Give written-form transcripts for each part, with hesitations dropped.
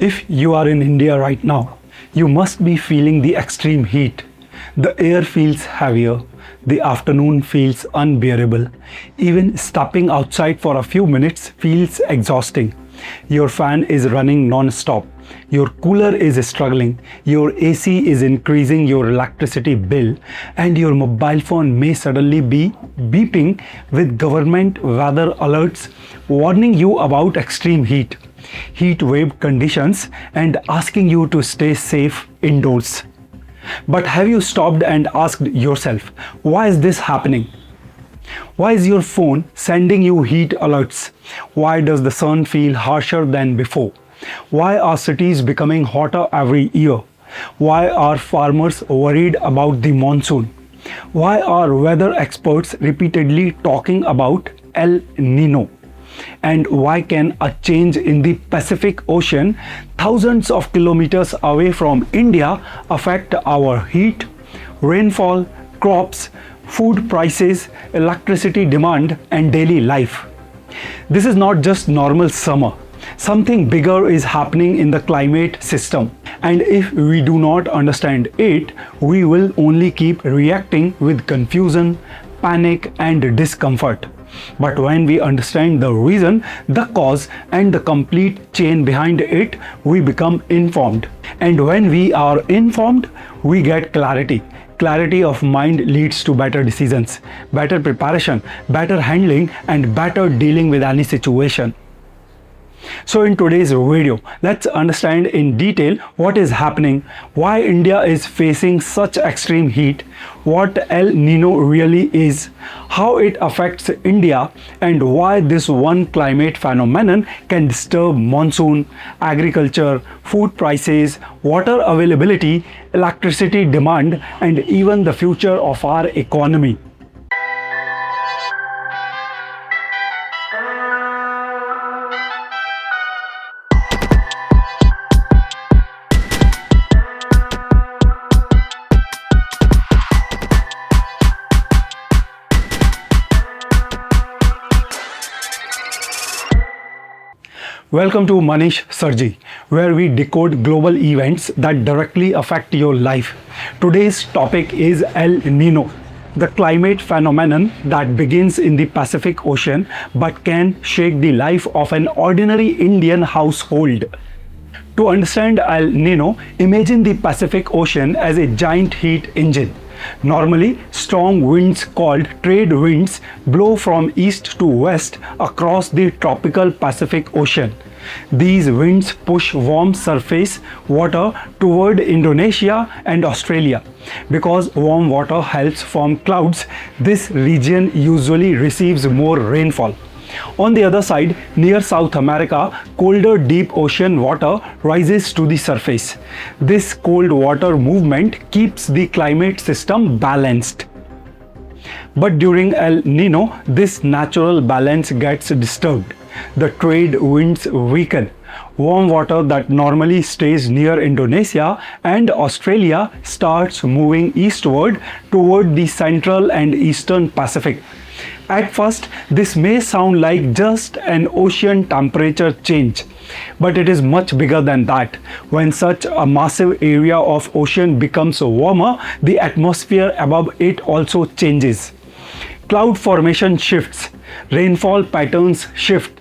If you are in India right now, you must be feeling the extreme heat. The air feels heavier, the afternoon feels unbearable. Even stepping outside for a few minutes feels exhausting. Your fan is running non-stop. Your cooler is struggling. Your AC is increasing your electricity bill, and your mobile phone may suddenly be beeping with government weather alerts warning you about extreme heat, heat wave conditions, and asking you to stay safe indoors. But have you stopped and asked yourself, why is this happening? Why is your phone sending you heat alerts? Why does the sun feel harsher than before? Why are cities becoming hotter every year? Why are farmers worried about the monsoon? Why are weather experts repeatedly talking about El Niño? And why can a change in the Pacific Ocean, thousands of kilometers away from India, affect our heat, rainfall, crops, food prices, electricity demand, and daily life? This is not just normal summer. Something bigger is happening in the climate system. And if we do not understand it, we will only keep reacting with confusion, panic, and discomfort. But when we understand the reason, the cause, and the complete chain behind it, we become informed. And when we are informed, we get clarity. Clarity of mind leads to better decisions, better preparation, better handling, and better dealing with any situation. So in today's video, let's understand in detail what is happening, why India is facing such extreme heat, what El Niño really is, how it affects India, and why this one climate phenomenon can disturb monsoon, agriculture, food prices, water availability, electricity demand, and even the future of our economy. Welcome to Manish Sir G, where we decode global events that directly affect your life. Today's topic is El Niño, the climate phenomenon that begins in the Pacific Ocean but can shake the life of an ordinary Indian household. To understand El Niño, imagine the Pacific Ocean as a giant heat engine. Normally, strong winds called trade winds blow from east to west across the tropical Pacific Ocean. These winds push warm surface water toward Indonesia and Australia. Because warm water helps form clouds, this region usually receives more rainfall. On the other side, near South America, colder deep ocean water rises to the surface. This cold water movement keeps the climate system balanced. But during El Niño, this natural balance gets disturbed. The trade winds weaken. Warm water that normally stays near Indonesia and Australia starts moving eastward toward the central and eastern Pacific. At first, this may sound like just an ocean temperature change, but it is much bigger than that. When such a massive area of ocean becomes warmer, the atmosphere above it also changes. Cloud formation shifts, rainfall patterns shift,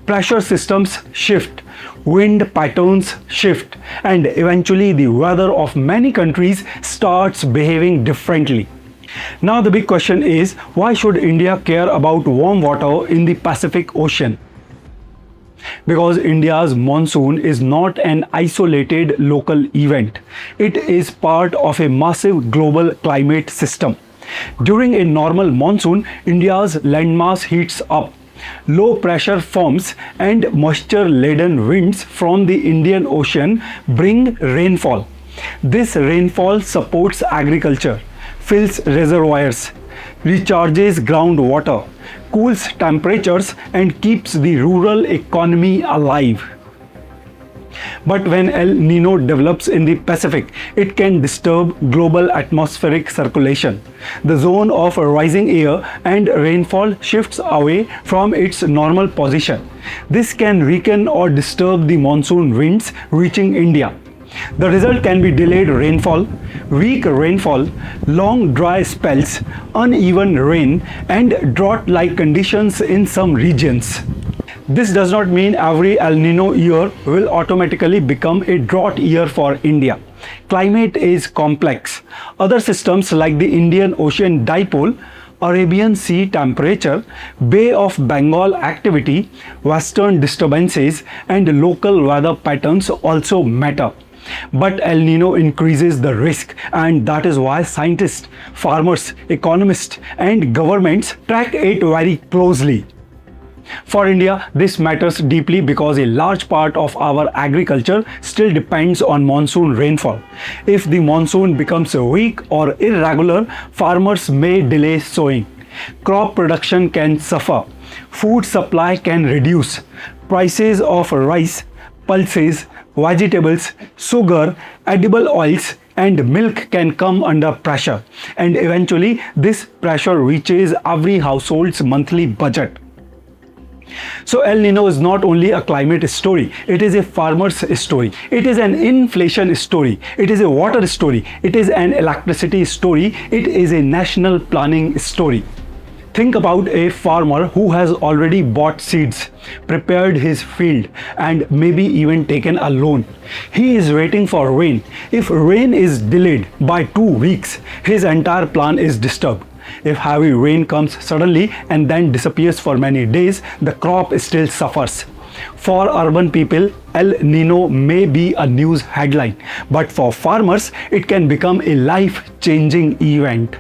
pressure systems shift, wind patterns shift, and eventually the weather of many countries starts behaving differently. Now the big question is, why should India care about warm water in the Pacific Ocean? Because India's monsoon is not an isolated local event. It is part of a massive global climate system. During a normal monsoon, India's landmass heats up. Low pressure forms and moisture-laden winds from the Indian Ocean bring rainfall. This rainfall supports agriculture, fills reservoirs, recharges groundwater, cools temperatures, and keeps the rural economy alive. But when El Nino develops in the Pacific, it can disturb global atmospheric circulation. The zone of rising air and rainfall shifts away from its normal position. This can weaken or disturb the monsoon winds reaching India. The result can be delayed rainfall, weak rainfall, long dry spells, uneven rain, and drought-like conditions in some regions. This does not mean every El Nino year will automatically become a drought year for India. Climate is complex. Other systems like the Indian Ocean dipole, Arabian Sea temperature, Bay of Bengal activity, western disturbances, and local weather patterns also matter. But El Nino increases the risk, and that is why scientists, farmers, economists, and governments track it very closely. For India, this matters deeply because a large part of our agriculture still depends on monsoon rainfall. If the monsoon becomes weak or irregular, farmers may delay sowing. Crop production can suffer. Food supply can reduce. Prices of rice, pulses, vegetables, sugar, edible oils, and milk can come under pressure, and eventually this pressure reaches every household's monthly budget. So El Nino is not only a climate story, it is a farmer's story, it is an inflation story, it is a water story, it is an electricity story, it is a national planning story. Think about a farmer who has already bought seeds, prepared his field, and maybe even taken a loan. He is waiting for rain. If rain is delayed by 2 weeks, his entire plan is disturbed. If heavy rain comes suddenly and then disappears for many days, the crop still suffers. For urban people, El Nino may be a news headline, but for farmers, it can become a life-changing event.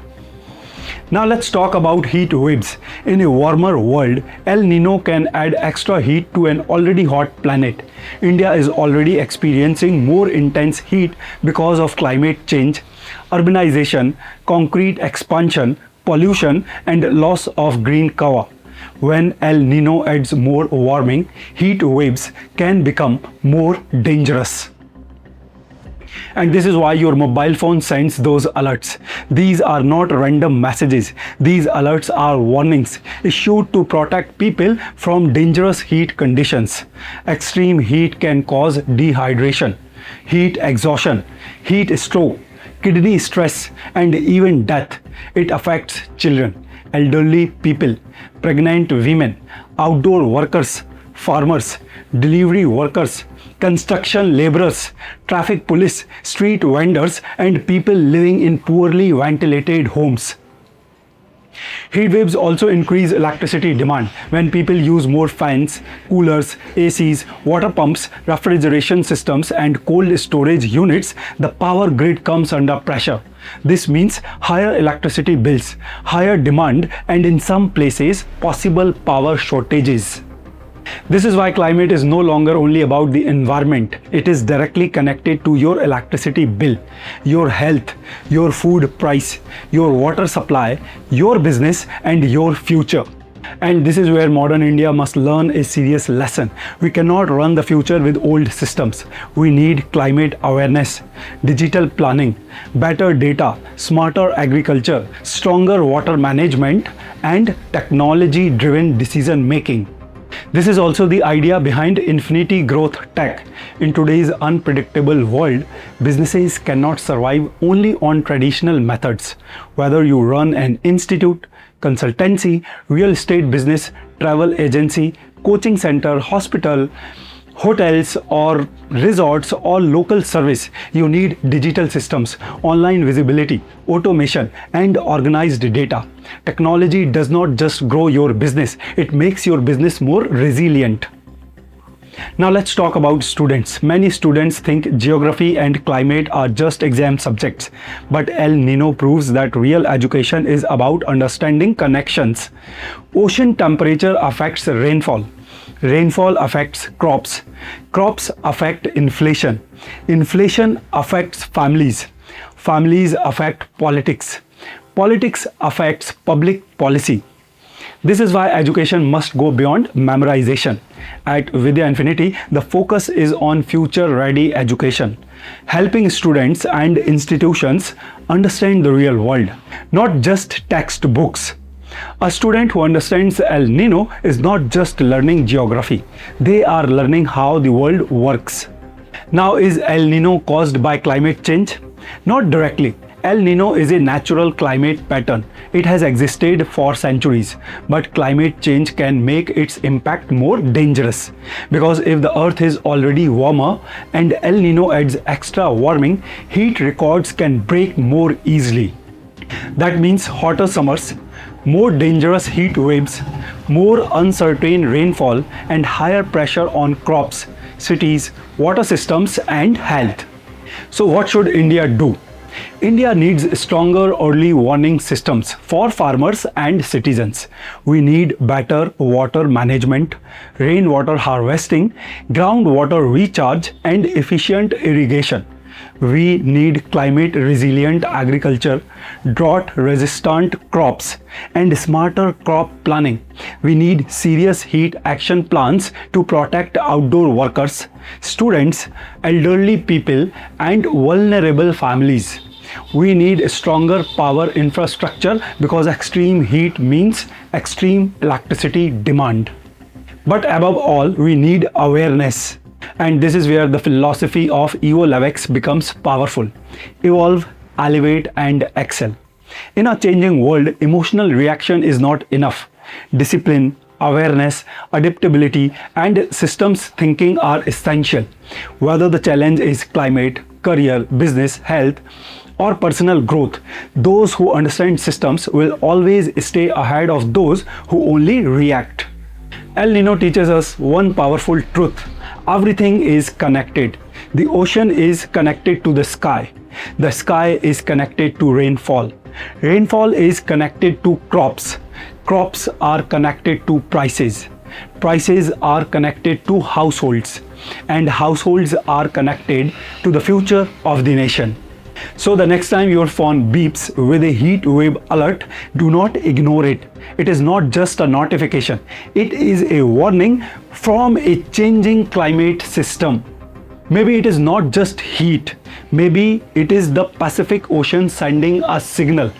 Now let's talk about heat waves. In a warmer world, El Nino can add extra heat to an already hot planet. India is already experiencing more intense heat because of climate change, urbanization, concrete expansion, pollution, and loss of green cover. When El Nino adds more warming, heat waves can become more dangerous. And this is why your mobile phone sends those alerts. These are not random messages. These alerts are warnings issued to protect people from dangerous heat conditions. Extreme heat can cause dehydration, heat exhaustion, heat stroke, kidney stress, and even death. It affects children, elderly people, pregnant women, outdoor workers, farmers, delivery workers, construction laborers, traffic police, street vendors, and people living in poorly ventilated homes. Heat waves also increase electricity demand. When people use more fans, coolers, ACs, water pumps, refrigeration systems, and cold storage units, the power grid comes under pressure. This means higher electricity bills, higher demand, and in some places, possible power shortages. This is why climate is no longer only about the environment. It is directly connected to your electricity bill, your health, your food price, your water supply, your business, and your future. And this is where modern India must learn a serious lesson. We cannot run the future with old systems. We need climate awareness, digital planning, better data, smarter agriculture, stronger water management, and technology-driven decision making. This is also the idea behind infinity growth tech. In today's unpredictable world, businesses cannot survive only on traditional methods. Whether you run an institute, consultancy, real estate business, travel agency, coaching center, hospital, hotels or resorts or local service, you need digital systems, online visibility, automation, and organized data. Technology does not just grow your business, it makes your business more resilient. Now let's talk about students. Many students think geography and climate are just exam subjects, but El Nino proves that real education is about understanding connections. Ocean temperature affects rainfall. Rainfall affects crops. Crops affect inflation. Inflation affects families. Families affect politics. Politics affects public policy. This is why education must go beyond memorization. At Vidya Infinity, the focus is on future-ready education, helping students and institutions understand the real world, not just textbooks. A student who understands El Nino is not just learning geography, they are learning how the world works. Now, is El Nino caused by climate change? Not directly. El Nino is a natural climate pattern. It has existed for centuries, but climate change can make its impact more dangerous. Because if the earth is already warmer and El Nino adds extra warming, heat records can break more easily. That means hotter summers, more dangerous heat waves, more uncertain rainfall, and higher pressure on crops, cities, water systems, and health. So, what should India do? India needs stronger early warning systems for farmers and citizens. We need better water management, rainwater harvesting, groundwater recharge, and efficient irrigation. We need climate resilient agriculture, drought resistant crops, and smarter crop planning. We need serious heat action plans to protect outdoor workers, students, elderly people, and vulnerable families. We need stronger power infrastructure because extreme heat means extreme electricity demand. But above all, we need awareness. And this is where the philosophy of EvoLeveX becomes powerful. Evolve, elevate, and excel. In a changing world, emotional reaction is not enough. Discipline, awareness, adaptability, and systems thinking are essential. Whether the challenge is climate, career, business, health, or personal growth, those who understand systems will always stay ahead of those who only react. El Nino teaches us one powerful truth. Everything is connected. The ocean is connected to the sky. The sky is connected to rainfall. Rainfall is connected to crops. Crops are connected to prices. Prices are connected to households. And households are connected to the future of the nation. So the next time your phone beeps with a heat wave alert, do not ignore it. It is not just a notification. It is a warning from a changing climate system. Maybe it is not just heat. Maybe it is the Pacific Ocean sending a signal.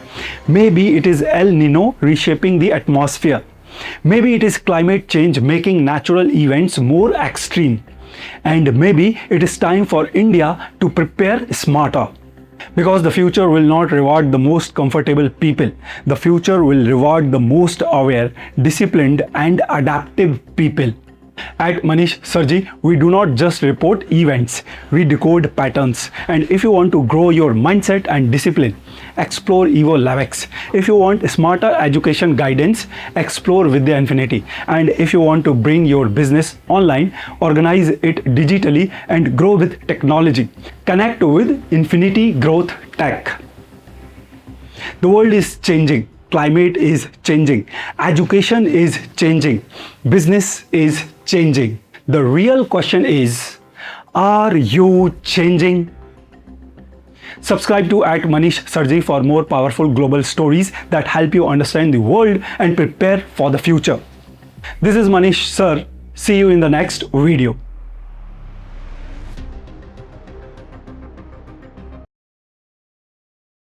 Maybe it is El Nino reshaping the atmosphere. Maybe it is climate change making natural events more extreme. And maybe it is time for India to prepare smarter. Because the future will not reward the most comfortable people. The future will reward the most aware, disciplined, and adaptive people. At Manish Sir G, we do not just report events, we decode patterns. And if you want to grow your mindset and discipline, explore EvoLeveX. If you want smarter education guidance, explore Vidya Infinity. And if you want to bring your business online, organize it digitally, and grow with technology, connect with Infinity Growth Tech. The world is changing. Climate is changing. Education is changing. Business is changing. The real question is, are you changing? Subscribe to @ManishSirG for more powerful global stories that help you understand the world and prepare for the future. This is Manish Sir. See you in the next video.